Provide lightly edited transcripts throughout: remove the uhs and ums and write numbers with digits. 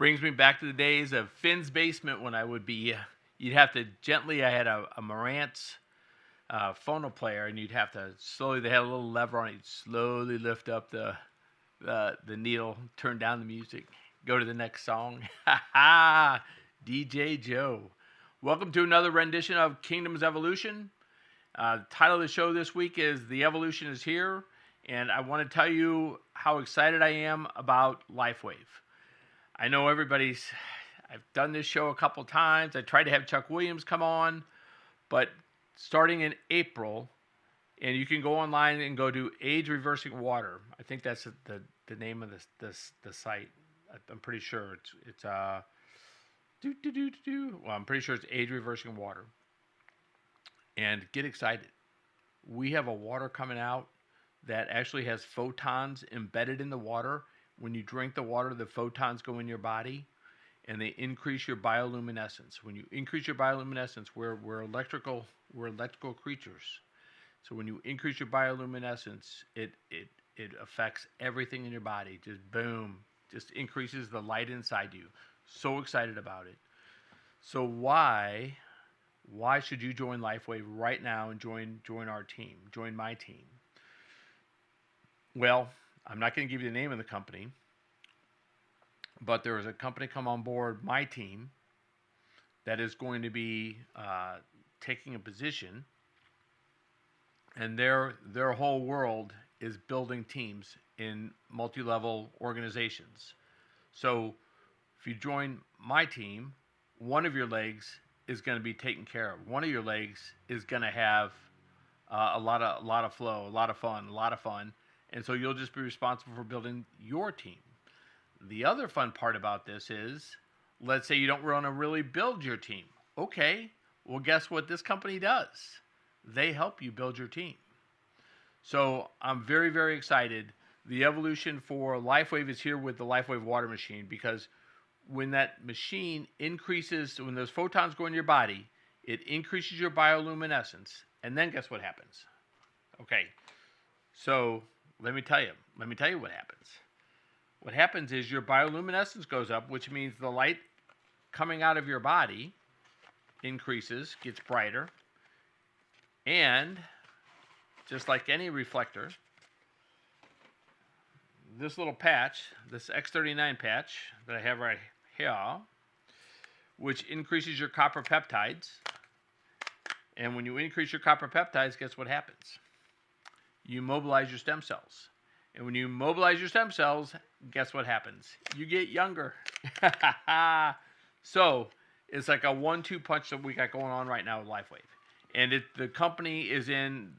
Brings me back to the days of Finn's basement when I would be, you'd have to gently, I had a Marantz phono player, and you'd have to slowly, they had a little lever on it, you'd slowly lift up the needle, turn down the music, go to the next song. Ha ha! DJ Joe. Welcome to another rendition of Kingdom's Evolution. The title of the show this week is The Evolution is Here, and I want to tell you how excited I am about LifeWave. I know I've done this show a couple times. I tried to have Chuck Williams come on, but starting in April, and you can go online and go to Age Reversing Water. I think that's the name of the site. I'm pretty sure it's well, I'm pretty sure it's Age Reversing Water. And get excited. We have a water coming out that actually has photons embedded in the water. When you drink the water, the photons go in your body and they increase your bioluminescence. When you increase your bioluminescence, we're electrical creatures. So when you increase your bioluminescence, it affects everything in your body. Just boom, just increases the light inside you. So excited about it. So why should you join LifeWave right now and join our team, join my team? Well, I'm not going to give you the name of the company, but there is a company come on board my team that is going to be taking a position, and their whole world is building teams in multi-level organizations. So if you join my team, one of your legs is going to be taken care of. One of your legs is going to have a lot of flow, a lot of fun. And so you'll just be responsible for building your team. The other fun part about this is, let's say you don't want to really build your team. Okay, well, guess what this company does? They help you build your team. So I'm very, very excited. The evolution for LifeWave is here with the LifeWave water machine, because when that machine increases, when those photons go in your body, it increases your bioluminescence. And then guess what happens? Okay, so let me tell you what happens. What happens is your bioluminescence goes up, which means the light coming out of your body increases, gets brighter. And just like any reflector, this little patch, this X39 patch that I have right here, which increases your copper peptides. And when you increase your copper peptides, guess what happens? You mobilize your stem cells. And when you mobilize your stem cells, guess what happens? You get younger. So it's like a 1-2 punch that we got going on right now with LifeWave. And the company is in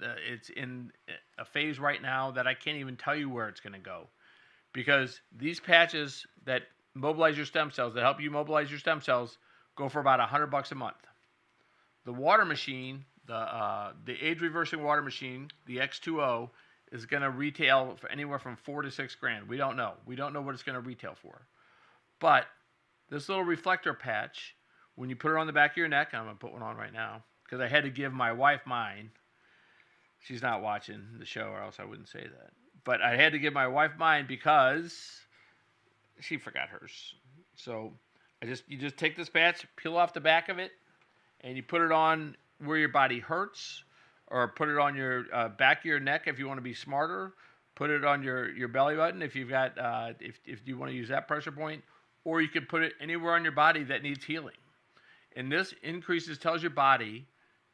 a phase right now that I can't even tell you where it's going to go. Because these patches that mobilize your stem cells, that help you mobilize your stem cells, go for about $100 a month. The water machine, the age reversing water machine, the X2O, is going to retail for anywhere from $4,000 to $6,000. We don't know. We don't know what it's going to retail for. But this little reflector patch, when you put it on the back of your neck, I'm going to put one on right now because I had to give my wife mine. She's not watching the show, or else I wouldn't say that. But I had to give my wife mine because she forgot hers. So you just take this patch, peel off the back of it, and you put it on where your body hurts, or put it on your back of your neck if you want to be smarter. Put it on your belly button if you've got if you want to use that pressure point, or you can put it anywhere on your body that needs healing. And this tells your body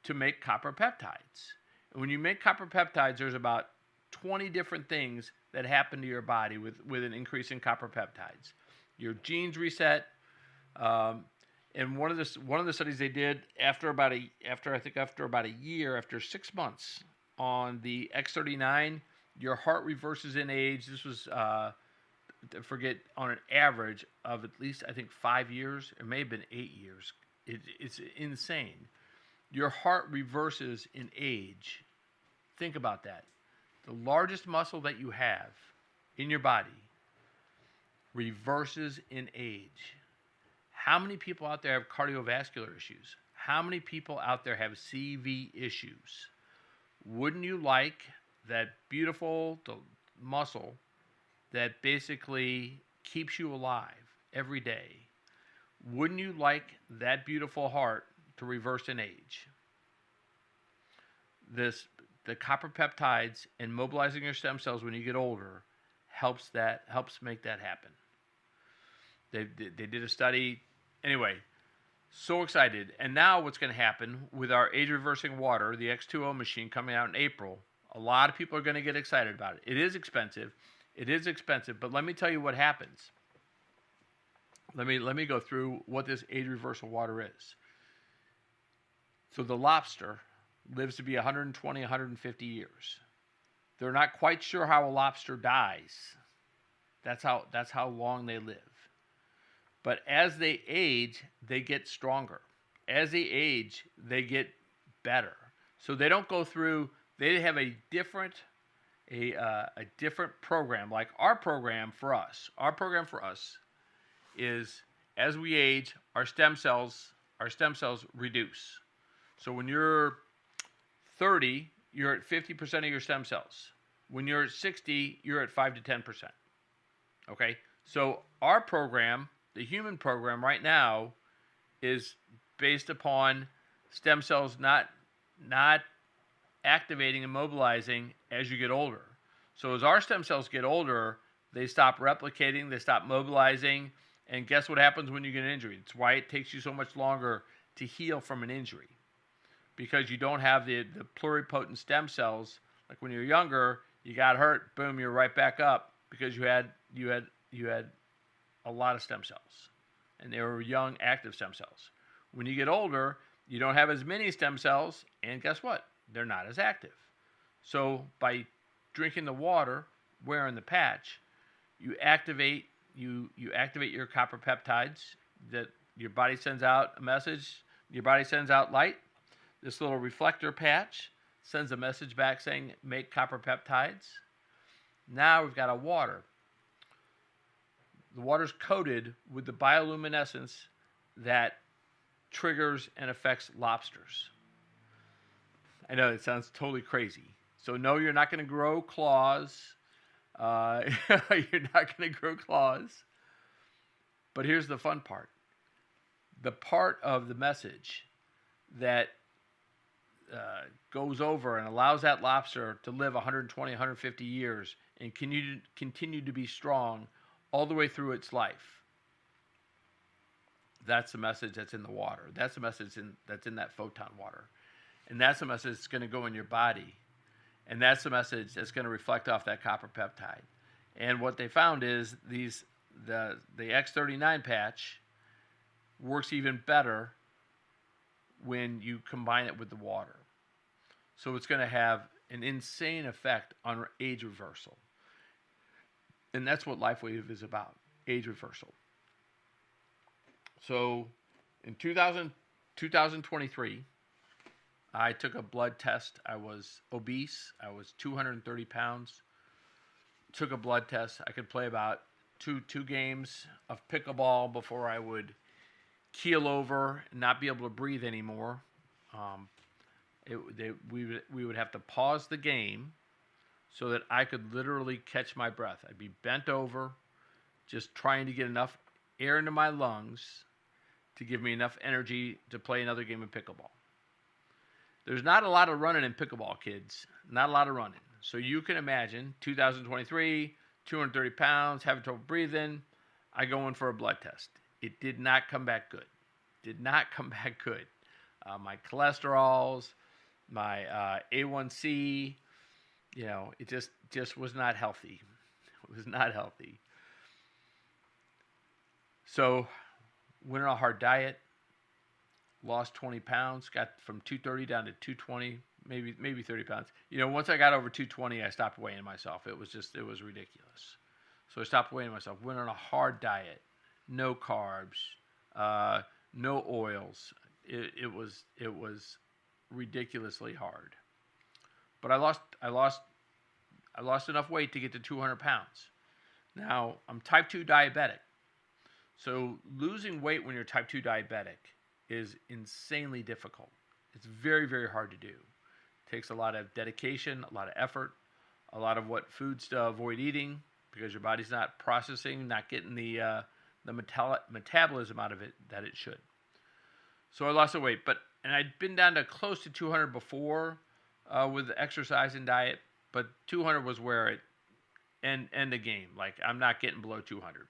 to make copper peptides. And when you make copper peptides, there's about 20 different things that happen to your body with an increase in copper peptides. Your genes reset. And one of the studies they did after about a year, after 6 months on the X39, your heart reverses in age. This was on an average of at least, I think, 5 years. It may have been 8 years. It's insane. Your heart reverses in age. Think about that. The largest muscle that you have in your body reverses in age. How many people out there have cardiovascular issues? How many people out there have CV issues? Wouldn't you like that beautiful muscle that basically keeps you alive every day Wouldn't you like that beautiful heart to reverse in age? The copper peptides and mobilizing your stem cells when you get older helps make that happen. They did a study. Anyway, so excited. And now what's going to happen with our age reversing water, the X2O machine coming out in April, a lot of people are going to get excited about it. It is expensive. But let me tell you what happens. Let me go through what this age reversal water is. So the lobster lives to be 120, 150 years. They're not quite sure how a lobster dies. That's how long they live. But as they age, they get stronger. As they age, they get better. So they don't go through. They have a different program. Like our program for us. Our program for us is as we age, our stem cells reduce. So when you're 30, you're at 50% of your stem cells. When you're at 60, you're at 5 to 10%. Okay? So our program, the human program right now, is based upon stem cells not activating and mobilizing as you get older. So as our stem cells get older, they stop replicating, they stop mobilizing, and guess what happens when you get an injury? It's why it takes you so much longer to heal from an injury. Because you don't have the pluripotent stem cells. Like when you're younger, you got hurt, boom, you're right back up because you had a lot of stem cells, and they were young, active stem cells. When you get older, you don't have as many stem cells, and guess what? They're not as active. So by drinking the water, wearing the patch, you activate your copper peptides. That your body sends out a message. Your body sends out light. This little reflector patch sends a message back saying, make copper peptides. Now we've got a water. The water's coated with the bioluminescence that triggers and affects lobsters. I know it sounds totally crazy. So no, you're not going to grow claws. You're not going to grow claws. But here's the fun part. The part of the message that goes over and allows that lobster to live 120, 150 years and continue to be strong all the way through its life. That's the message that's in the water. That's the message that's in that photon water. And that's the message that's going to go in your body. And that's the message that's going to reflect off that copper peptide. And what they found is the X39 patch works even better when you combine it with the water. So it's going to have an insane effect on age reversal. And that's what LifeWave is about, age reversal. So in 2023, I took a blood test. I was obese. I was 230 pounds. Took a blood test. I could play about two games of pickleball before I would keel over and not be able to breathe anymore. We would have to pause the game so that I could literally catch my breath. I'd be bent over, just trying to get enough air into my lungs to give me enough energy to play another game of pickleball. There's not a lot of running in pickleball, kids. Not a lot of running. So you can imagine, 2023, 230 pounds, having trouble breathing. I go in for a blood test. It did not come back good. My cholesterols, my A1C, it just was not healthy. It was not healthy. So went on a hard diet, lost 20 pounds, got from 230 down to 220, maybe 30 pounds. Once I got over 220, I stopped weighing myself. It was ridiculous. So I stopped weighing myself. Went on a hard diet, no carbs, no oils. It was ridiculously hard. But I lost enough weight to get to 200 pounds. Now I'm type 2 diabetic. So losing weight when you're type 2 diabetic is insanely difficult. It's very, very hard to do. It takes a lot of dedication, a lot of effort, a lot of what foods to avoid eating because your body's not processing, not getting the the metabolism out of it that it should. So I lost the weight, and I'd been down to close to 200 before with exercise and diet, but 200 was where it end the game. Like, I'm not getting below 200,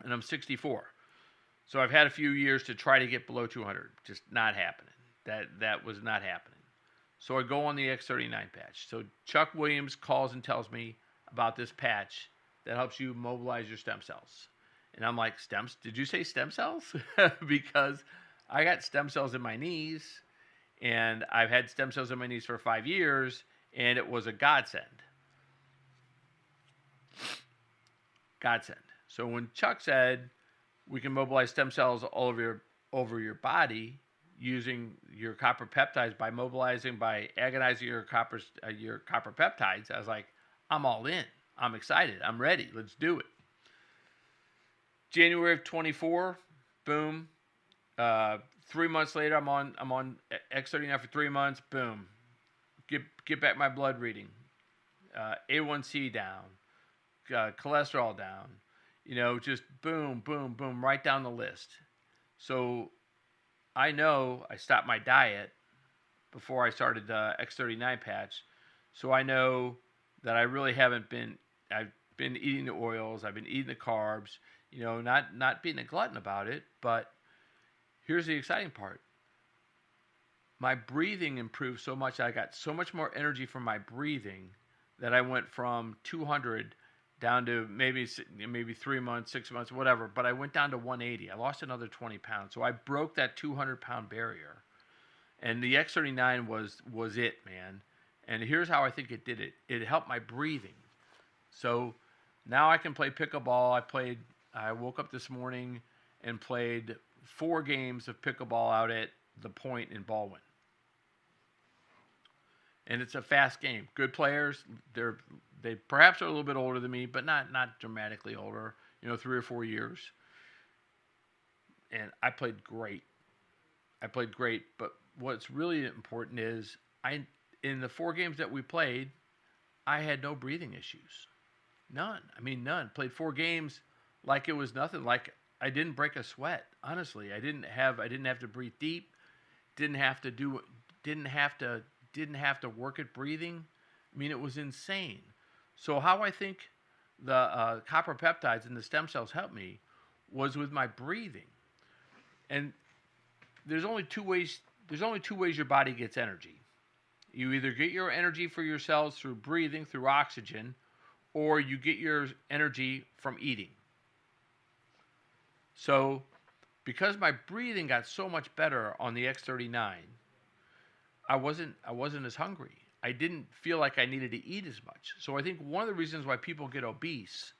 and I'm 64. So I've had a few years to try to get below 200, just not happening. That was not happening. So I go on the X39 patch. So Chuck Williams calls and tells me about this patch that helps you mobilize your stem cells. And I'm like, stems? Did you say stem cells? Because I got stem cells in my knees, and I've had stem cells in my knees for 5 years, and it was a godsend. Godsend. So when Chuck said we can mobilize stem cells all over your body using your copper peptides by agonizing your copper peptides, I was like, I'm all in. I'm excited. I'm ready. Let's do it. January of 24, boom. 3 months later, I'm on X39 for 3 months. Boom. Get back my blood reading. A1C down. Cholesterol down. Just boom, boom, boom, right down the list. So I know I stopped my diet before I started the X39 patch. So I know that I really haven't been. I've been eating the oils. I've been eating the carbs. Not being a glutton about it, but here's the exciting part. My breathing improved so much. I got so much more energy from my breathing that I went from 200 down to maybe 3 months, 6 months, whatever. But I went down to 180. I lost another 20 pounds. So I broke that 200-pound barrier. And the X39 was it, man. And here's how I think it did it. It helped my breathing. So now I can play pickleball. I woke up this morning and played 4 games of pickleball out at the Point in Baldwin. And it's a fast game. Good players. They perhaps are a little bit older than me, but not dramatically older. 3 or 4 years. And I played great. But what's really important is in the 4 games that we played, I had no breathing issues. None. None. Played 4 games like it was nothing. Like I didn't break a sweat. Honestly, I didn't have to breathe deep. Didn't have to work at breathing. It was insane. So how I think the copper peptides and the stem cells helped me was with my breathing. And there's only two ways your body gets energy. You either get your energy for your cells through breathing, through oxygen, or you get your energy from eating. So because my breathing got so much better on the X39, I wasn't as hungry. I didn't feel like I needed to eat as much. So I think one of the reasons why people get obese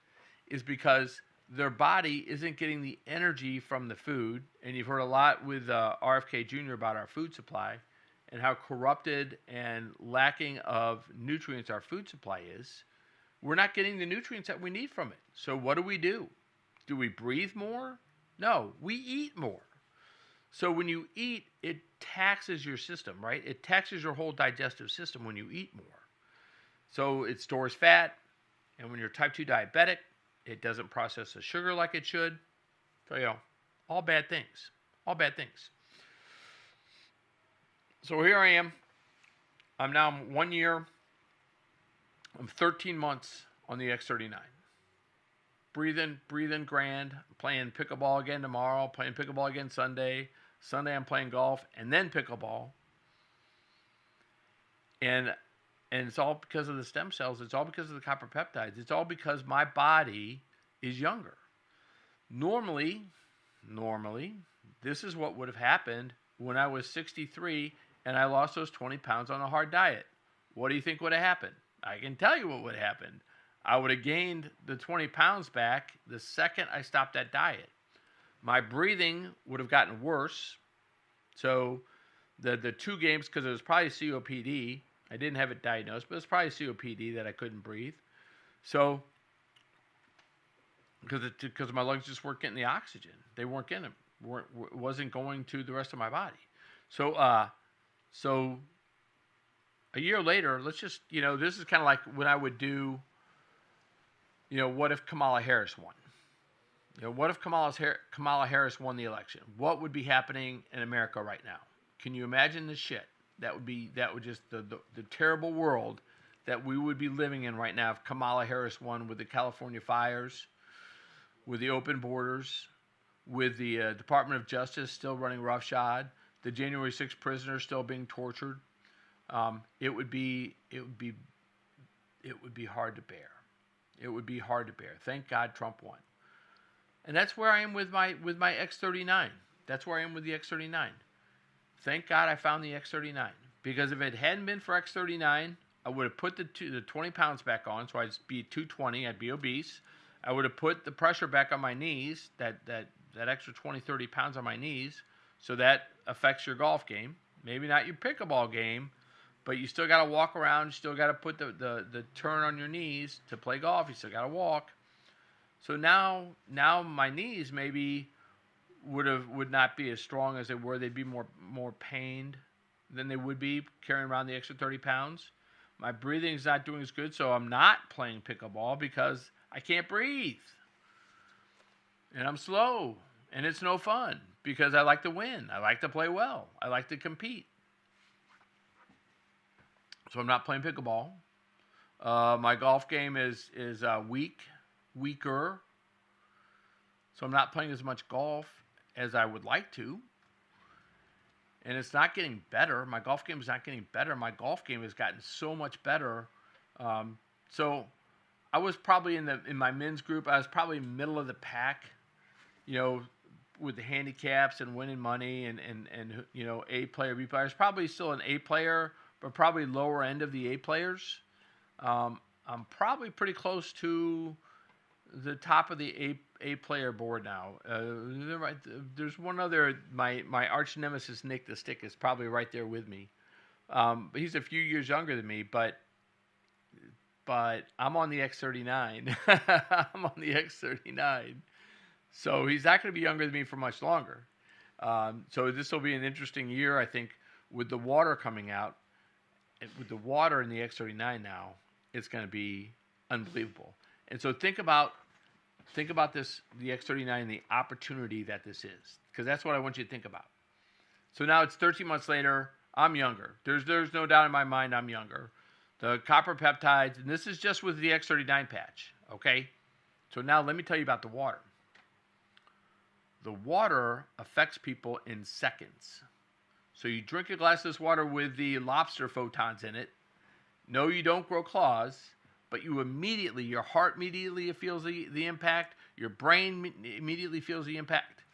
is because their body isn't getting the energy from the food. And you've heard a lot with RFK Jr. about our food supply and how corrupted and lacking of nutrients our food supply is. We're not getting the nutrients that we need from it. So what do? Do we breathe more? No, we eat more. So when you eat, it taxes your system, right? It taxes your whole digestive system when you eat more. So it stores fat, and when you're type 2 diabetic, it doesn't process the sugar like it should. So, all bad things. All bad things. So here I am. I'm now 1 year. I'm 13 months on the X39. Breathing grand. I'm playing pickleball again tomorrow. Playing pickleball again Sunday. Sunday I'm playing golf and then pickleball. And it's all because of the stem cells. It's all because of the copper peptides. It's all because my body is younger. Normally, this is what would have happened when I was 63 and I lost those 20 pounds on a hard diet. What do you think would have happened? I can tell you what would have happened. I would have gained the 20 pounds back the second I stopped that diet. My breathing would have gotten worse. So the 2 games, because it was probably COPD. I didn't have it diagnosed, but it was probably COPD that I couldn't breathe. So because my lungs just weren't getting the oxygen. They weren't getting it. Wasn't going to the rest of my body. So a year later, let's just, this is kind of like when I would do, what if Kamala Harris won? What if Kamala Harris won the election? What would be happening in America right now? Can you imagine the shit? That would just the terrible world that we would be living in right now if Kamala Harris won, with the California fires, with the open borders, with the Department of Justice still running roughshod, the January 6th prisoners still being tortured. It would be hard to bear. It would be hard to bear. Thank God Trump won. And that's where I am with my X39. That's where I am with the X39. Thank God I found the X39. Because if it hadn't been for X39, I would have put the 20 pounds back on, so I'd be 220, I'd be obese. I would have put the pressure back on my knees, that extra 20, 30 pounds on my knees, so that affects your golf game. Maybe not your pickleball game, but you still got to walk around, you still got to put the turn on your knees to play golf, you still got to walk. So now my knees maybe would not be as strong as they were. They'd be more pained than they would be carrying around the extra 30 pounds. My breathing's not doing as good, so I'm not playing pickleball because I can't breathe. And I'm slow, and it's no fun because I like to win. I like to play well. I like to compete. So I'm not playing pickleball. My golf game is weaker. So I'm not playing as much golf as I would like to. And it's not getting better. My golf game is not getting better. My golf game has gotten so much better. So I was probably in my men's group, I was probably middle of the pack, with the handicaps and winning money and A player, B player. I was probably still an A player, but probably lower end of the A players. I'm probably pretty close to the top of the A player board now. There's one other, my arch nemesis Nick the Stick is probably right there with me. But he's a few years younger than me, but I'm on the X39. I'm on the X39. So he's not going to be younger than me for much longer. So this will be an interesting year, I think, with the water coming out. With the water in the X39 now, it's going to be unbelievable. And so think about this, the X39, and the opportunity that this is, because that's what I want you to think about. So now it's 13 months later. I'm younger. There's no doubt in my mind I'm younger. The copper peptides, and this is just with the X39 patch, okay? So now let me tell you about the water. The water affects people in seconds. So you drink a glass of this water with the lobster photons in it. No, you don't grow claws, but your heart immediately feels the impact. Your brain immediately feels the impact.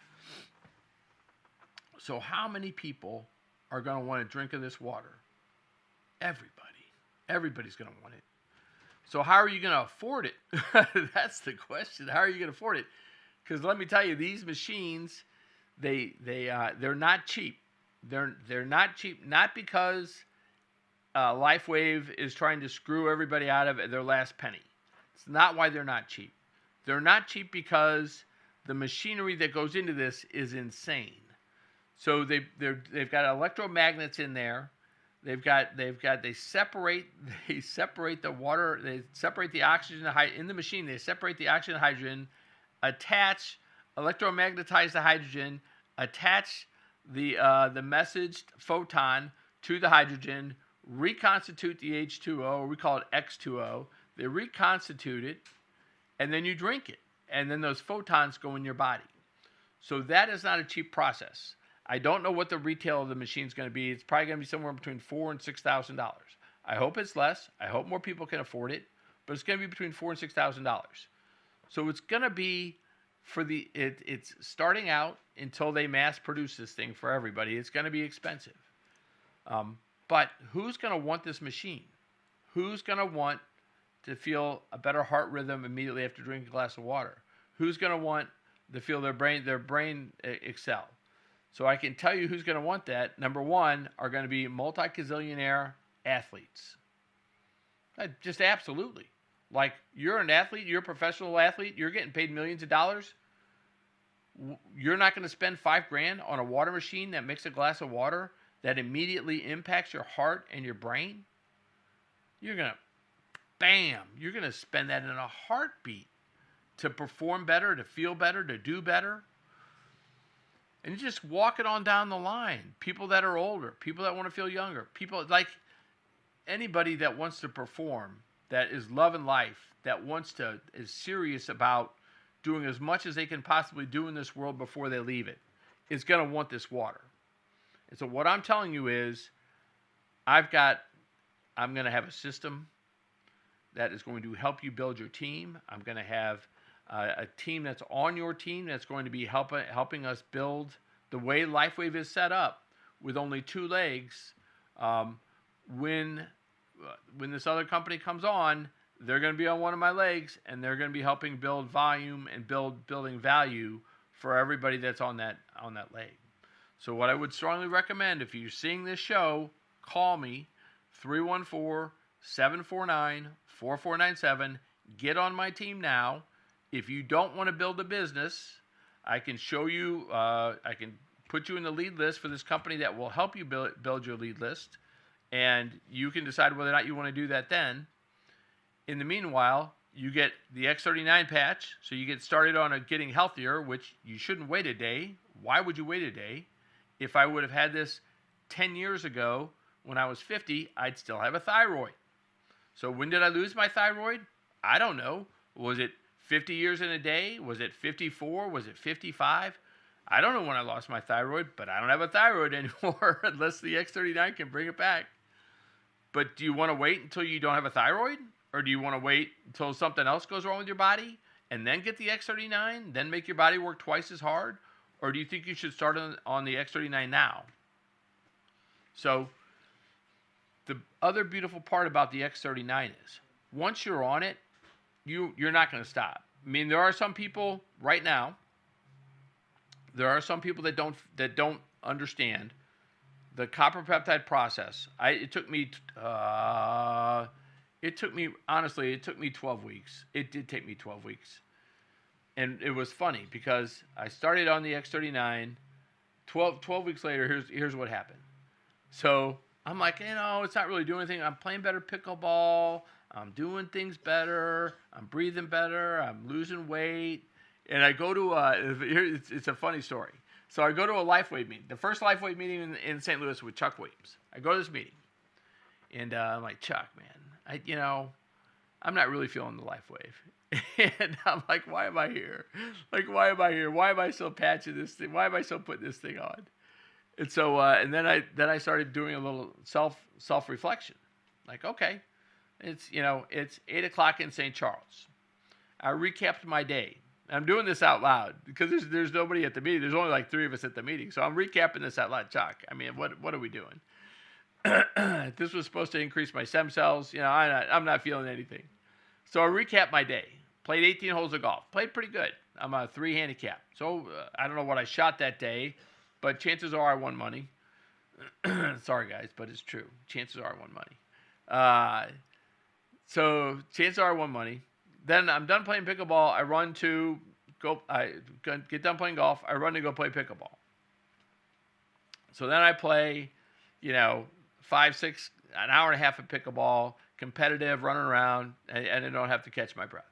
So how many people are going to want to drink of this water? Everybody. Everybody's going to want it. So how are you going to afford it? That's the question. How are you going to afford it? Because let me tell you, these machines, they're not cheap. They're not cheap, not because LifeWave is trying to screw everybody out of their last penny. It's not why they're not cheap. They're not cheap because the machinery that goes into this is insane. So they've got electromagnets in there. They separate the water. They separate the oxygen in the machine. They separate the oxygen and hydrogen, electromagnetize the hydrogen, attach the messaged photon to the hydrogen, reconstitute the H2O, or we call it X2O. They reconstitute it, and then you drink it. And then those photons go in your body. So that is not a cheap process. I don't know what the retail of the machine is going to be. It's probably going to be somewhere between $4,000 and $6,000. I hope it's less. I hope more people can afford it. But it's going to be between $4,000 and $6,000. So it's going to be it's starting out until they mass produce this thing for everybody. It's going to be expensive. But who's going to want this machine? Who's going to want to feel a better heart rhythm immediately after drinking a glass of water? Who's going to want to feel their brain excel? So I can tell you who's going to want that. Number one are going to be multi-gazillionaire athletes. Just absolutely. Like, you're an athlete, you're a professional athlete, you're getting paid millions of dollars. You're not going to spend $5,000 on a water machine that makes a glass of water that immediately impacts your heart and your brain. You're going to spend that in a heartbeat to perform better, to feel better, to do better. And you just walk it on down the line. People that are older, people that want to feel younger, people like anybody that wants to perform, that is loving life, that is serious about doing as much as they can possibly do in this world before they leave it, is going to want this water. And so what I'm telling you is, I'm going to have a system that is going to help you build your team. I'm going to have a team that's on your team that's going to be helping us build the way LifeWave is set up with only 2 legs. When this other company comes on, they're going to be on one of my legs, and they're going to be helping build volume and building value for everybody that's on that leg. So what I would strongly recommend, if you're seeing this show, call me, 314-749-4497. Get on my team now. If you don't want to build a business, I can show you, I can put you in the lead list for this company that will help you build your lead list, and you can decide whether or not you want to do that then. In the meanwhile, you get the X39 patch, so you get started on getting healthier, which you shouldn't wait a day. Why would you wait a day? If I would have had this 10 years ago, when I was 50, I'd still have a thyroid. So when did I lose my thyroid? I don't know. Was it 50 years in a day? Was it 54? Was it 55? I don't know when I lost my thyroid, but I don't have a thyroid anymore unless the X39 can bring it back. But do you want to wait until you don't have a thyroid? Or do you want to wait until something else goes wrong with your body and then get the X39, then make your body work twice as hard? Or do you think you should start on the X39 now? So the other beautiful part about the X39 is once you're on it, you're not going to stop. I mean, there are some people right now, that don't understand the copper peptide process. It took me 12 weeks. It did take me 12 weeks. And it was funny because I started on the X39. 12 weeks later, here's what happened. So I'm like, it's not really doing anything. I'm playing better pickleball. I'm doing things better. I'm breathing better. I'm losing weight. And I go to it's a funny story. So I go to a LifeWave meeting, the first LifeWave meeting in St. Louis with Chuck Williams. I go to this meeting, and I'm like, Chuck, man, I'm not really feeling the LifeWave. And I'm like, why am I here? Why am I here? Why am I so patching this thing? Why am I so putting this thing on? And so, and then I started doing a little self-reflection. Like, okay, it's 8 o'clock in St. Charles. I recapped my day. I'm doing this out loud because there's nobody at the meeting. There's only like 3 of us at the meeting. So I'm recapping this out loud. Chuck, I mean, what are we doing? This was supposed to increase my stem cells. I'm not feeling anything. So I recapped my day. Played 18 holes of golf. Played pretty good. I'm a 3 handicap. So I don't know what I shot that day, but chances are I won money. Sorry, guys, but it's true. Chances are I won money. So chances are I won money. Then I'm done playing pickleball. I get done playing golf. I run to go play pickleball. So then I play, 5, 6, an hour and a half of pickleball, competitive, running around, and I don't have to catch my breath.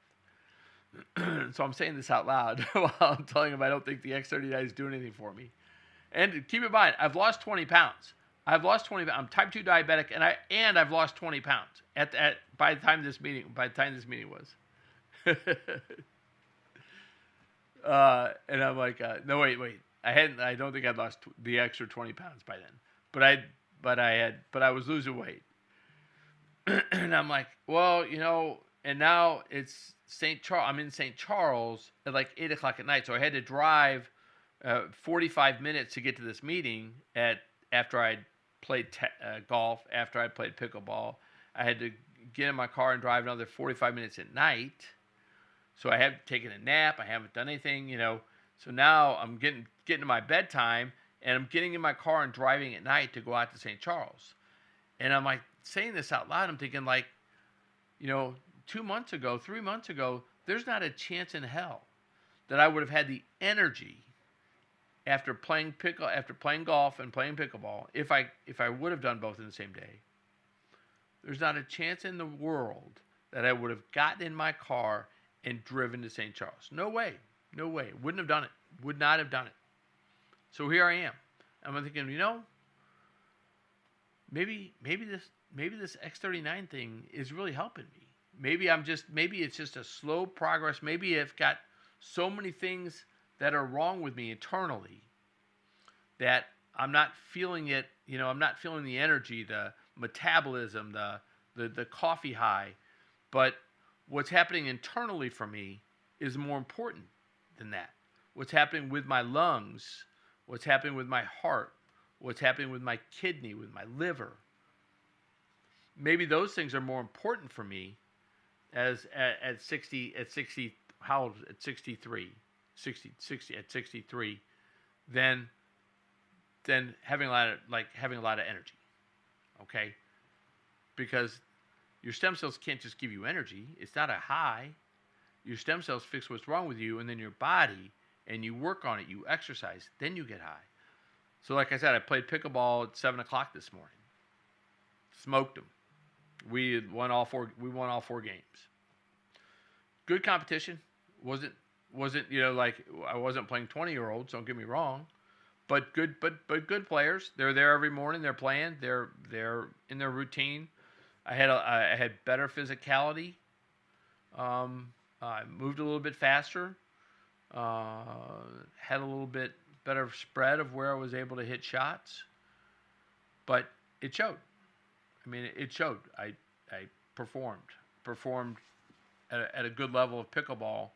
So I'm saying this out loud while I'm telling him I don't think the X39 is doing anything for me. And keep in mind, I've lost 20 pounds. I'm type 2 diabetic, and I've lost 20 pounds by the time this meeting was. And I'm like, no, wait. I don't think I'd lost the extra 20 pounds by then, but I was losing weight. And I'm like, well, and now it's St. Charles. I'm in St. Charles at like 8 o'clock at night. So I had to drive 45 minutes to get to this meeting after I'd played golf, after I'd played pickleball. I had to get in my car and drive another 45 minutes at night. So I haven't taken a nap. I haven't done anything, So now I'm getting to my bedtime, and I'm getting in my car and driving at night to go out to St. Charles. And I'm like saying this out loud. I'm thinking 2 months ago, 3 months ago, there's not a chance in hell that I would have had the energy after playing golf and playing pickleball. If I would have done both in the same day, there's not a chance in the world that I would have gotten in my car and driven to St. Charles. No way. No way. Wouldn't have done it. Would not have done it. So here I am. I'm thinking, maybe this X39 thing is really helping me. Maybe it's just a slow progress. Maybe I've got so many things that are wrong with me internally that I'm not feeling it. I'm not feeling the energy, the metabolism, the coffee high. But what's happening internally for me is more important than that. What's happening with my lungs, what's happening with my heart, what's happening with my kidney, with my liver. Maybe those things are more important for me at 63 than having a lot of energy. Okay? Because your stem cells can't just give you energy. It's not a high. Your stem cells fix what's wrong with you, and then your body, and you work on it, you exercise, then you get high. So like I said, I played pickleball at 7 o'clock this morning. Smoked them. We won all four games. Good competition. Wasn't like I wasn't playing 20-year-olds, don't get me wrong. But good players. They're there every morning, they're playing, they're in their routine. I had better physicality. I moved a little bit faster. Had a little bit better spread of where I was able to hit shots. But it showed. It showed. I performed at a good level of pickleball,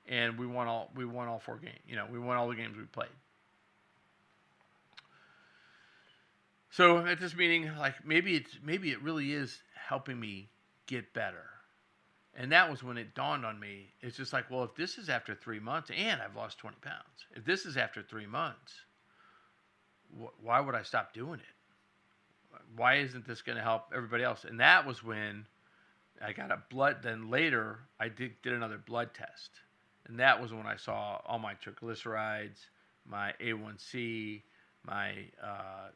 and we won all 4 games. We won all the games we played. So at this meeting, maybe it really is helping me get better. And that was when it dawned on me. It's just like, well, if this is after 3 months, and I've lost 20 pounds, if this is after 3 months, why would I stop doing it? Why isn't this going to help everybody else? And that was when I got a blood. Then later, I did another blood test. And that was when I saw all my triglycerides, my A1C, my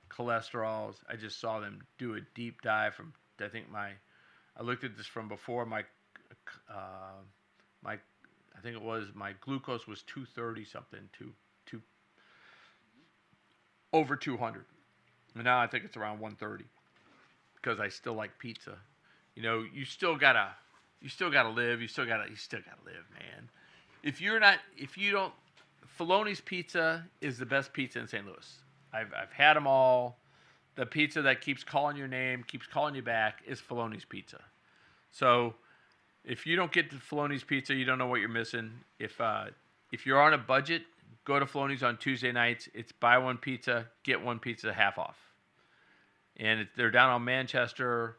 cholesterols. I just saw them do a deep dive from, I looked at this from before my my glucose was 230 something, over 200. And now I think it's around 130 because I still like pizza. You still gotta live. You still gotta live, man. If you don't, Filoni's Pizza is the best pizza in St. Louis. I've had them all. The pizza that keeps calling your name, keeps calling you back, is Filoni's Pizza. So if you don't get to Filoni's Pizza, you don't know what you're missing. If you're on a budget, go to Filoni's on Tuesday nights. It's buy one pizza, get one pizza half off. And they're down on Manchester.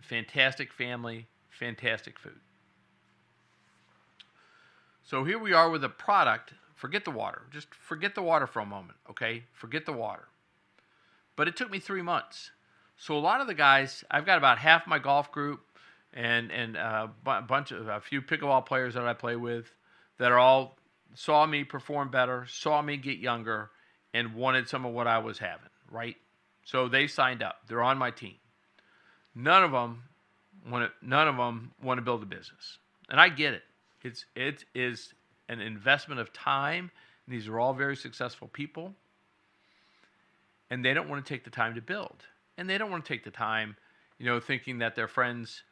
Fantastic family, fantastic food. So here we are with a product. Forget the water. Just forget the water for a moment, okay? Forget the water. But it took me 3 months. So a lot of the guys, I've got about half my golf group and a few pickleball players that I play with that are all saw me perform better, saw me get younger, and wanted some of what I was having, right? So they signed up. They're on my team. None of them want to build a business, and I get it. It is an investment of time. These are all very successful people, and they don't want to take the time to build, and they don't want to take the time, thinking that their friends,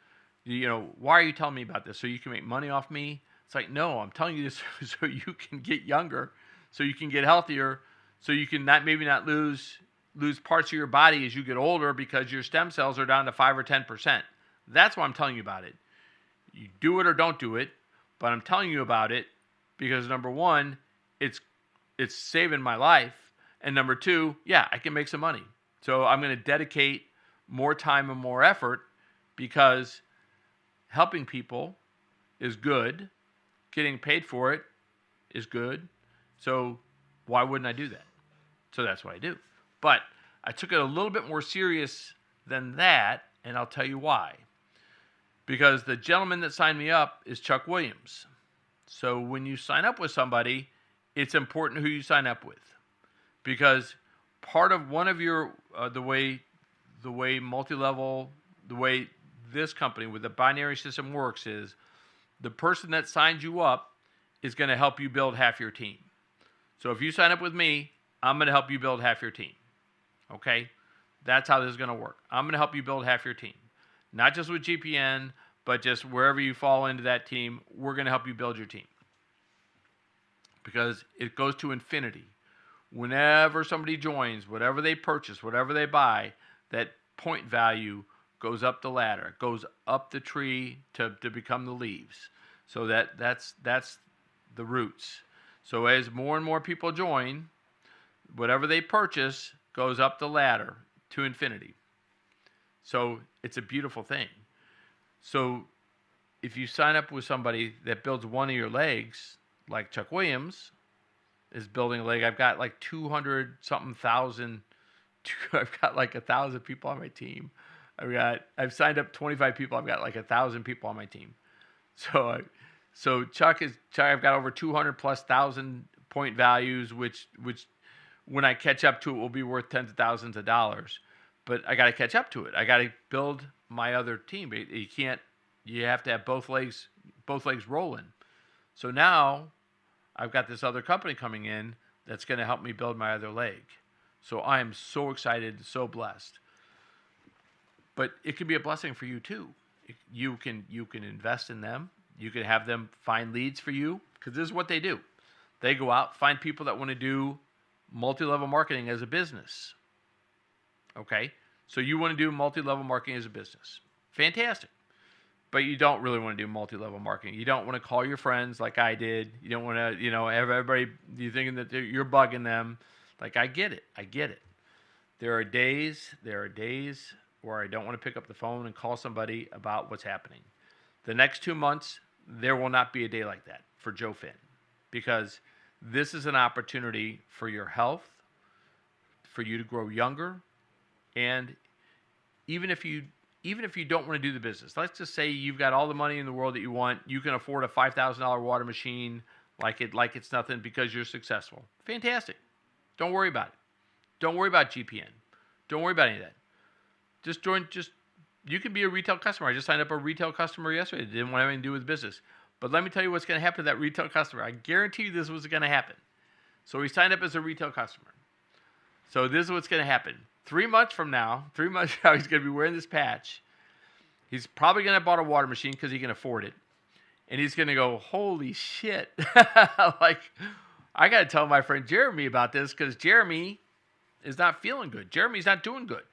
why are you telling me about this? So you can make money off me? It's like, no, I'm telling you this so you can get younger, so you can get healthier, so you can not lose parts of your body as you get older because your stem cells are down to 5 or 10%. That's why I'm telling you about it. You do it or don't do it, but I'm telling you about it because number one, it's saving my life, and number two, yeah, I can make some money. So I'm going to dedicate more time and more effort because helping people is good. Getting paid for it is good. So why wouldn't I do that? So that's what I do. But I took it a little bit more serious than that, and I'll tell you why. Because the gentleman that signed me up is Chuck Williams. So when you sign up with somebody, it's important who you sign up with. Because part of one of your, the way multi-level, the way this company with the binary system works is the person that signs you up is going to help you build half your team. So if you sign up with me, I'm going to help you build half your team. Okay? That's how this is going to work. I'm going to help you build half your team. Not just with GPN, but just wherever you fall into that team, we're going to help you build your team. Because it goes to infinity. Whenever somebody joins, whatever they purchase, whatever they buy, that point value goes up the ladder, goes up the tree to become the leaves. So that's the roots. So as more and more people join, whatever they purchase goes up the ladder to infinity. So it's a beautiful thing. So if you sign up with somebody that builds one of your legs, like Chuck Williams is building a leg, I've got like 200 something thousand. I've got like 1,000 people on my team. I've signed up 25 people. I've got like 1,000 people on my team. So Chuck, I've got over 200 plus thousand point values, which when I catch up to it will be worth tens of thousands of dollars. But I got to catch up to it. I got to build my other team. You have to have both legs rolling. So now I've got this other company coming in that's going to help me build my other leg. So I am so excited, so blessed. But it could be a blessing for you too. You can invest in them. You can have them find leads for you, because this is what they do. They go out, find people that want to do multi-level marketing as a business. Okay? So you want to do multi-level marketing as a business. Fantastic. But you don't really want to do multi-level marketing. You don't want to call your friends like I did. You don't want to, have everybody, you're thinking that you're bugging them. Like, I get it. There are days where I don't want to pick up the phone and call somebody about what's happening. The next 2 months, there will not be a day like that for Joe Finn, because this is an opportunity for your health, for you to grow younger, and even if you don't want to do the business, let's just say you've got all the money in the world that you want, you can afford a $5,000 water machine like it's nothing because you're successful. Fantastic. Don't worry about it. Don't worry about GPN. Don't worry about any of that. You can be a retail customer. I just signed up a retail customer yesterday. It didn't want anything to do with business. But let me tell you what's going to happen to that retail customer. I guarantee you this was going to happen. So he signed up as a retail customer. So this is what's going to happen. 3 months from now, he's going to be wearing this patch. He's probably going to have bought a water machine because he can afford it. And he's going to go, holy shit. Like, I got to tell my friend Jeremy about this, because Jeremy is not feeling good. Jeremy's not doing good.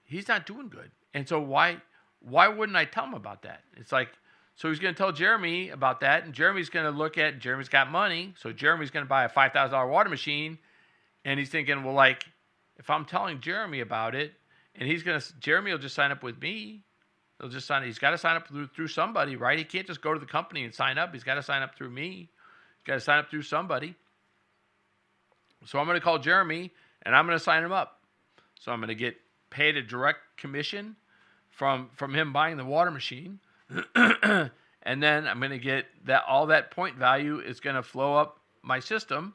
He's not doing good. And so why wouldn't I tell him about that? It's like, so he's going to tell Jeremy about that, and Jeremy's going to look at, Jeremy's got money, so Jeremy's going to buy a $5,000 water machine, and he's thinking, well, like, if I'm telling Jeremy about it, and Jeremy will just sign up with me. He's got to sign up through somebody, right? He can't just go to the company and sign up. He's got to sign up through me. He's got to sign up through somebody. So I'm going to call Jeremy, and I'm going to sign him up. So I'm going to get paid a direct commission from him buying the water machine. And then I'm going to get all that point value is going to flow up my system.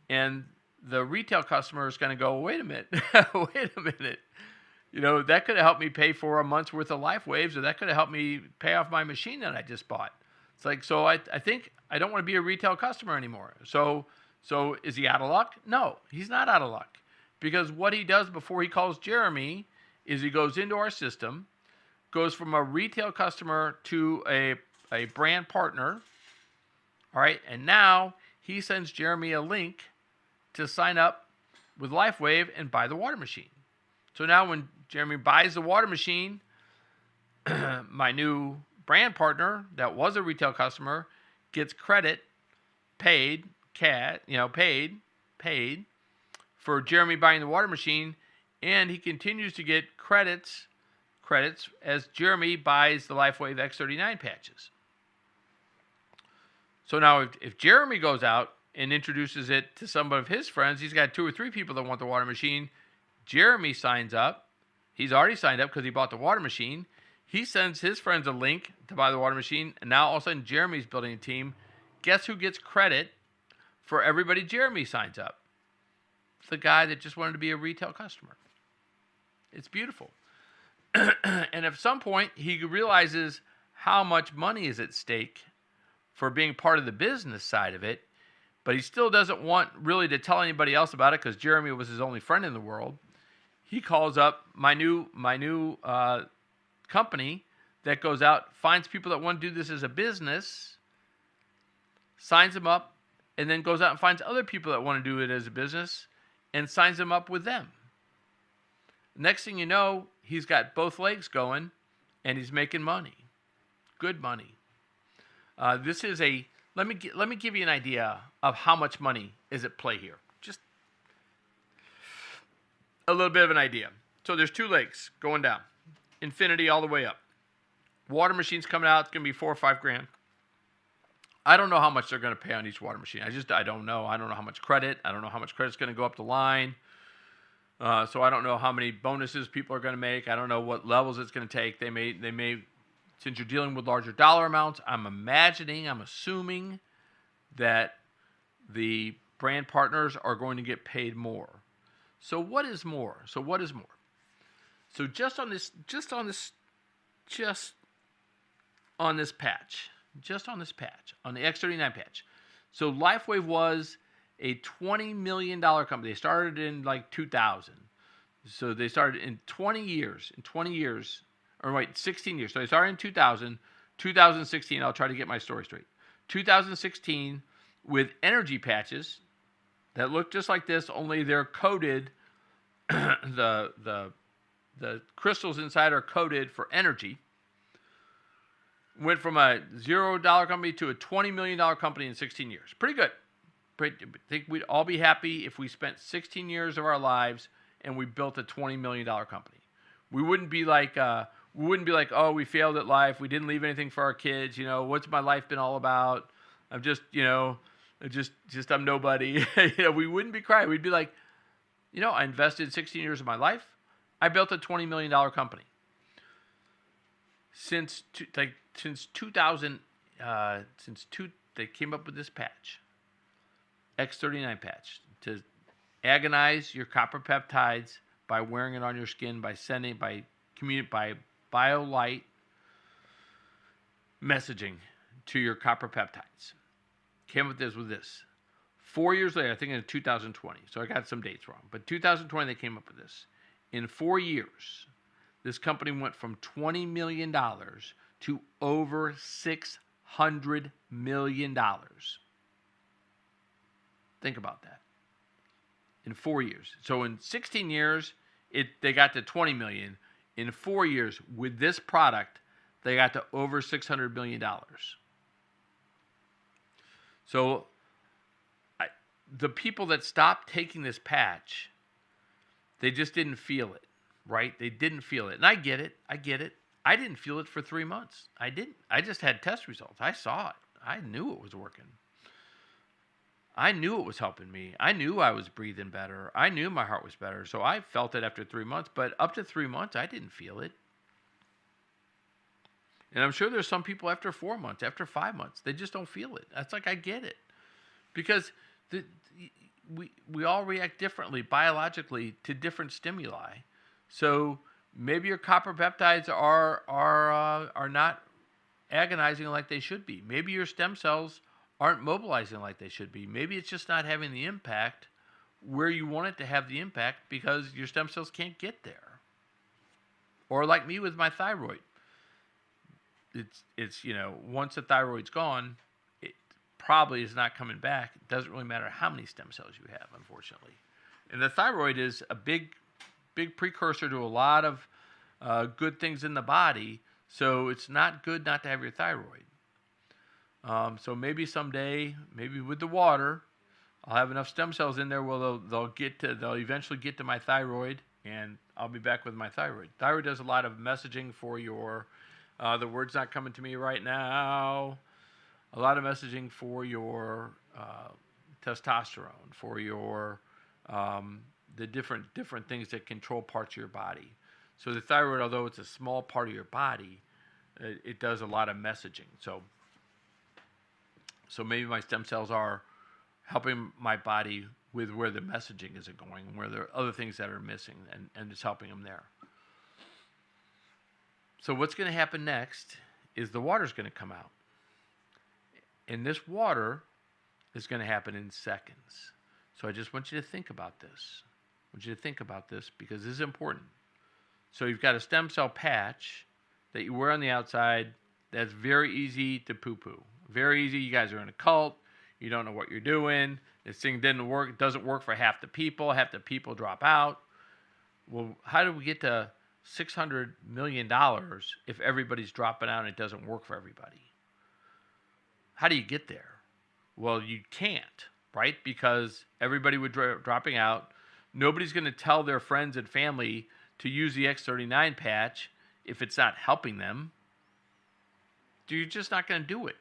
And the retail customer is going to go, wait a minute. That could have helped me pay for a month's worth of Life Waves, or that could have helped me pay off my machine that I just bought. It's like, so I think I don't want to be a retail customer anymore. So is he out of luck? No, he's not out of luck. Because what he does before he calls Jeremy is he goes into our system, goes from a retail customer to a brand partner. All right. And now he sends Jeremy a link to sign up with LifeWave and buy the water machine. So now when Jeremy buys the water machine, my new brand partner that was a retail customer gets credit, paid for Jeremy buying the water machine, and he continues to get credits as Jeremy buys the LifeWave X39 patches. So now if Jeremy goes out and introduces it to some of his friends, he's got 2 or 3 people that want the water machine. Jeremy signs up. He's already signed up because he bought the water machine. He sends his friends a link to buy the water machine, and now all of a sudden Jeremy's building a team. Guess who gets credit for everybody Jeremy signs up? The guy that just wanted to be a retail customer. It's beautiful. And at some point, he realizes how much money is at stake for being part of the business side of it, but he still doesn't want really to tell anybody else about it because Jeremy was his only friend in the world. He calls up my new company that goes out, finds people that want to do this as a business, signs them up, and then goes out and finds other people that want to do it as a business and signs them up with them. Next thing you know, he's got both legs going and he's making money. Good money. This is let me give you an idea of how much money is at play here. Just a little bit of an idea. So there's two legs going down. Infinity all the way up. Water machines coming out. It's going to be $4 or $5 grand. I don't know how much they're going to pay on each water machine. I don't know. I don't know how much credit. I don't know how much credit's going to go up the line. So I don't know how many bonuses people are going to make. I don't know what levels it's going to take. They may, since you're dealing with larger dollar amounts, I'm assuming that the brand partners are going to get paid more. So what is more? So just on this patch, on the X39 patch. So LifeWave was a $20 million company. They started in like 2000. So they started in 16 years. So they started in 2000, 2016, I'll try to get my story straight. 2016 with energy patches that look just like this, only they're coated, the crystals inside are coated for energy. Went from a $0 company to a $20 million company in 16 years. Pretty good. I think we'd all be happy if we spent 16 years of our lives and we built a $20 million company. We wouldn't be like, oh, we failed at life. We didn't leave anything for our kids. You know, what's my life been all about? I'm just, I'm nobody. We wouldn't be crying. We'd be like, I invested 16 years of my life. I built a $20 million company. Since 2000, they came up with this patch, X39 patch, to agonize your copper peptides by wearing it on your skin, by BioLight messaging to your copper peptides. Came up with this. 4 years later, I think in 2020, so I got some dates wrong, but 2020 they came up with this. In 4 years, this company went from $20 million to over $600 million. Think about that. In 4 years. So in 16 years, they got to $20 million. In 4 years, with this product, they got to over $600 million. So the people that stopped taking this patch, they just didn't feel it. Right? They didn't feel it. And I get it. I didn't feel it for 3 months. I didn't. I just had test results. I saw it. I knew it was working. I knew it was helping me. I knew I was breathing better. I knew my heart was better. So I felt it after 3 months. But up to 3 months, I didn't feel it. And I'm sure there's some people after 4 months, after 5 months, they just don't feel it. That's like, I get it. Because we all react differently biologically to different stimuli. So maybe your copper peptides are not agonizing like they should be. Maybe your stem cells aren't mobilizing like they should be. Maybe it's just not having the impact where you want it to have the impact because your stem cells can't get there. Or like me with my thyroid. It's once the thyroid's gone, it probably is not coming back. It doesn't really matter how many stem cells you have, unfortunately. And the thyroid is a big precursor to a lot of good things in the body. So it's not good not to have your thyroid. So maybe someday, maybe with the water, I'll have enough stem cells in there where they'll eventually get to my thyroid, and I'll be back with my thyroid. Thyroid does a lot of messaging for your, the word's not coming to me right now, a lot of messaging for your testosterone, for your the different things that control parts of your body. So the thyroid, although it's a small part of your body, it does a lot of messaging. So maybe my stem cells are helping my body with where the messaging isn't going, and where there are other things that are missing, and it's helping them there. So what's going to happen next is the water's going to come out. And this water is going to happen in seconds. So I just want you to think about this. I want you to think about this because this is important. So you've got a stem cell patch that you wear on the outside that's very easy to poo-poo. Very easy. You guys are in a cult. You don't know what you're doing. This thing didn't work. It doesn't work for half the people. Half the people drop out. Well, how do we get to $600 million if everybody's dropping out and it doesn't work for everybody? How do you get there? Well, you can't, right? Because everybody would dropping out. Nobody's going to tell their friends and family to use the X39 patch if it's not helping them. You're just not going to do it.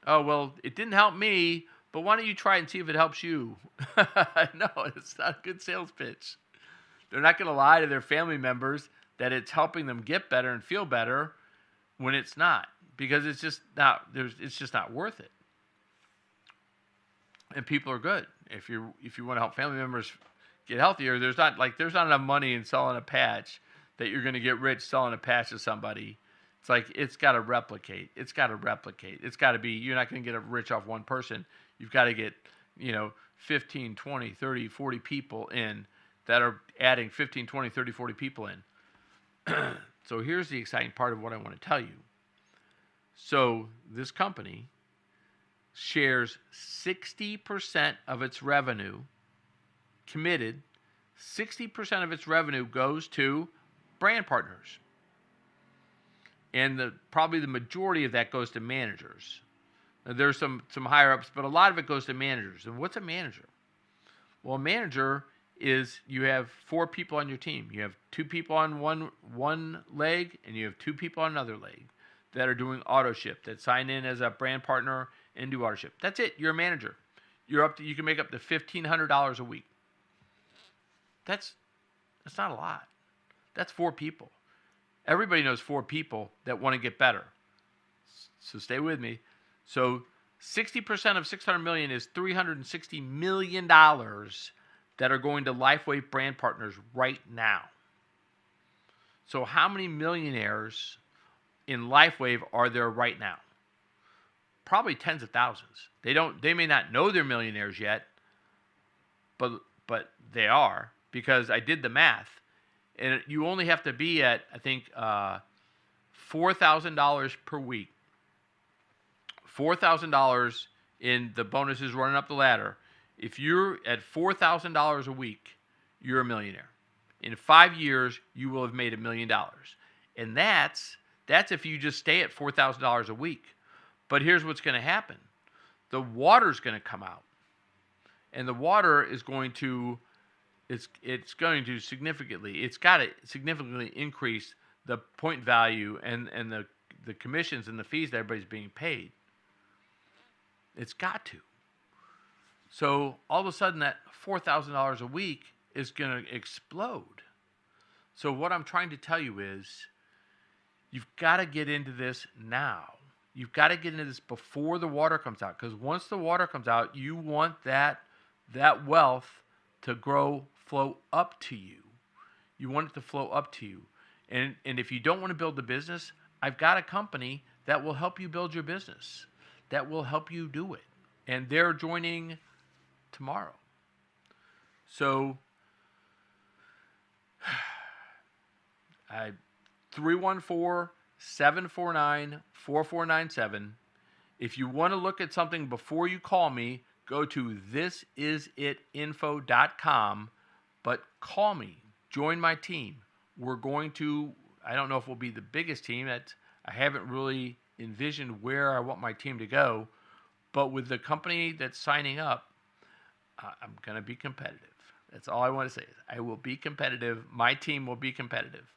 Oh, well, it didn't help me, but why don't you try it and see if it helps you? No, it's not a good sales pitch. They're not going to lie to their family members that it's helping them get better and feel better when it's not, because it's just not worth it. And people are good. If you want to help family members get healthier, there's not enough money in selling a patch that you're going to get rich selling a patch to somebody. It's like it's got to replicate. It's got to be, you're not going to get rich off one person. You've got to get, 15, 20, 30, 40 people in that are adding 15, 20, 30, 40 people in. So here's the exciting part of what I want to tell you. So this company shares 60% of its revenue committed. 60% of its revenue goes to brand partners. And probably the majority of that goes to managers. Now, there's some higher ups, but a lot of it goes to managers. And what's a manager? Well, a manager is you have 4 people on your team. You have 2 people on one leg, and you have 2 people on another leg that are doing auto ship, that sign in as a brand partner and do auto ship. That's it. You're a manager. You can make up to $1,500 a week. That's not a lot. That's 4 people. Everybody knows 4 people that want to get better. So stay with me. So 60% of $600 million is $360 million that are going to LifeWave brand partners right now. So how many millionaires in LifeWave are there right now? Probably tens of thousands. They may not know they're millionaires yet, but they are, because I did the math. And you only have to be at, I think, $4,000 per week. $4,000 in the bonuses running up the ladder. If you're at $4,000 a week, you're a millionaire. In 5 years, you will have made $1 million. And that's if you just stay at $4,000 a week. But here's what's going to happen. The water's going to come out. And the water is going to... It's going to significantly increase the point value and the commissions and the fees that everybody's being paid. It's got to. So all of a sudden that $4,000 a week is going to explode. So what I'm trying to tell you is you've got to get into this now. You've got to get into this before the water comes out, because once the water comes out, you want that wealth to flow up to you. You want it to flow up to you. And if you don't want to build the business, I've got a company that will help you build your business, that will help you do it. And they're joining tomorrow. So 314-749-4497. If you want to look at something before you call me, go to thisisitinfo.com, but call me. Join my team. We're going to, I don't know if we'll be the biggest team. I haven't really envisioned where I want my team to go, but with the company that's signing up, I'm going to be competitive. That's all I want to say. I will be competitive. My team will be competitive.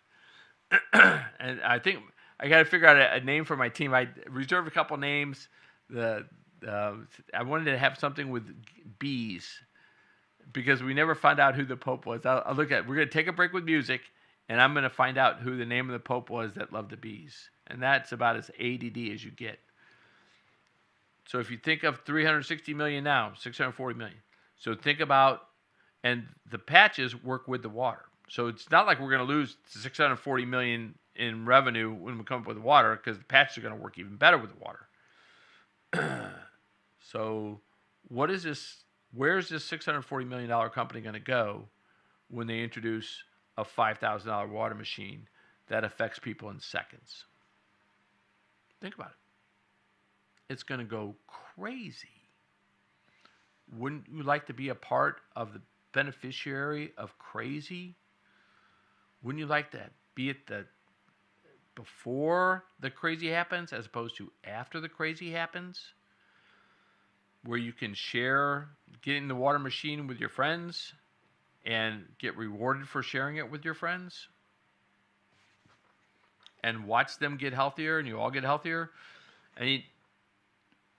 And I think I got to figure out a name for my team. I reserved a couple names. I wanted to have something with bees, because we never found out who the Pope was. We're going to take a break with music, and I'm going to find out who the name of the Pope was that loved the bees. And that's about as ADD as you get. So if you think of 360 million now, 640 million. So think about, and the patches work with the water. So it's not like we're going to lose 640 million in revenue when we come up with water, because the patches are going to work even better with the water. So what is this? Where's this $640 million company going to go when they introduce a $5,000 water machine that affects people in seconds? Think about it. It's going to go crazy. Wouldn't you like to be a part of the beneficiary of crazy? Wouldn't you like to be at the before the crazy happens as opposed to after the crazy happens? Where you can share getting the water machine with your friends and get rewarded for sharing it with your friends and watch them get healthier and you all get healthier. I mean,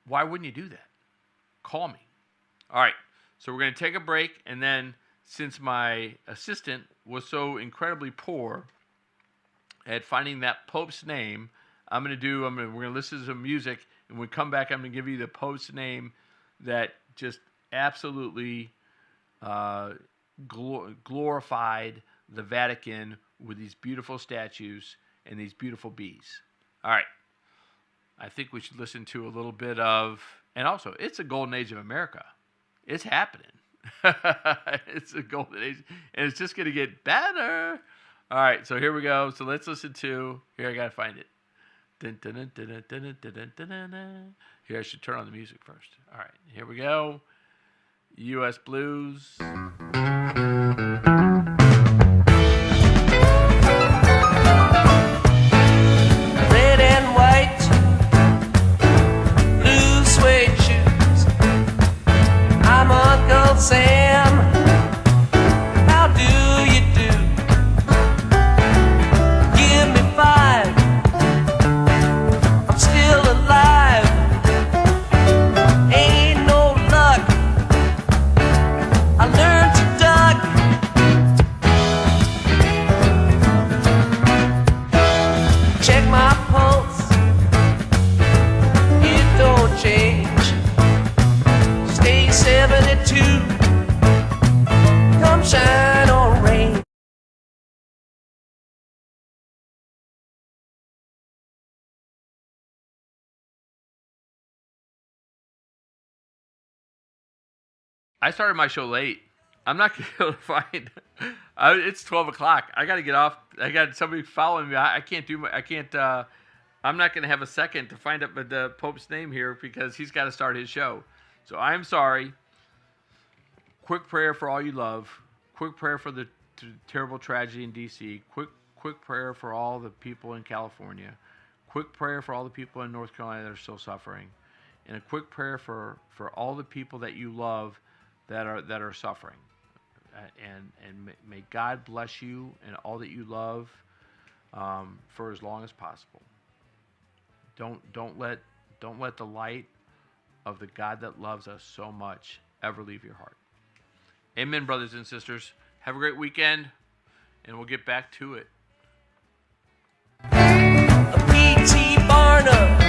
why wouldn't you do that? Call me. All right, so we're going to take a break, and then since my assistant was so incredibly poor at finding that Pope's name, we're going to listen to some music, and when we come back, I'm going to give you the Pope's name that just absolutely glorified the Vatican with these beautiful statues and these beautiful bees. All right, I think we should listen to a little bit of, and also, it's a golden age of America. It's happening. It's a golden age, and it's just going to get better. All right, so here we go. So let's listen to, here I got to find it. Here, I should turn on the music first. All right, here we go. U.S. Blues. Red and white, blue suede shoes. I'm Uncle Sam. How do you do? Give me 5. I'm still alive. Ain't no luck. I learned to duck. Check my pulse. It don't change. Stay 72. Come shine or rain. I started my show late. I'm not going to be able to find. It's 12 o'clock. I got to get off. I got somebody following me. I can't do. I'm not going to have a second to find out the Pope's name here because he's got to start his show. So I'm sorry. Quick prayer for all you love. Quick prayer for the terrible tragedy in D.C. Quick prayer for all the people in California. Quick prayer for all the people in North Carolina that are still suffering, and a quick prayer for all the people that you love that are suffering. And may God bless you and all that you love for as long as possible. Don't let the light of the God that loves us so much ever leave your heart. Amen, brothers and sisters. Have a great weekend, and we'll get back to it. A P.T. Barnum.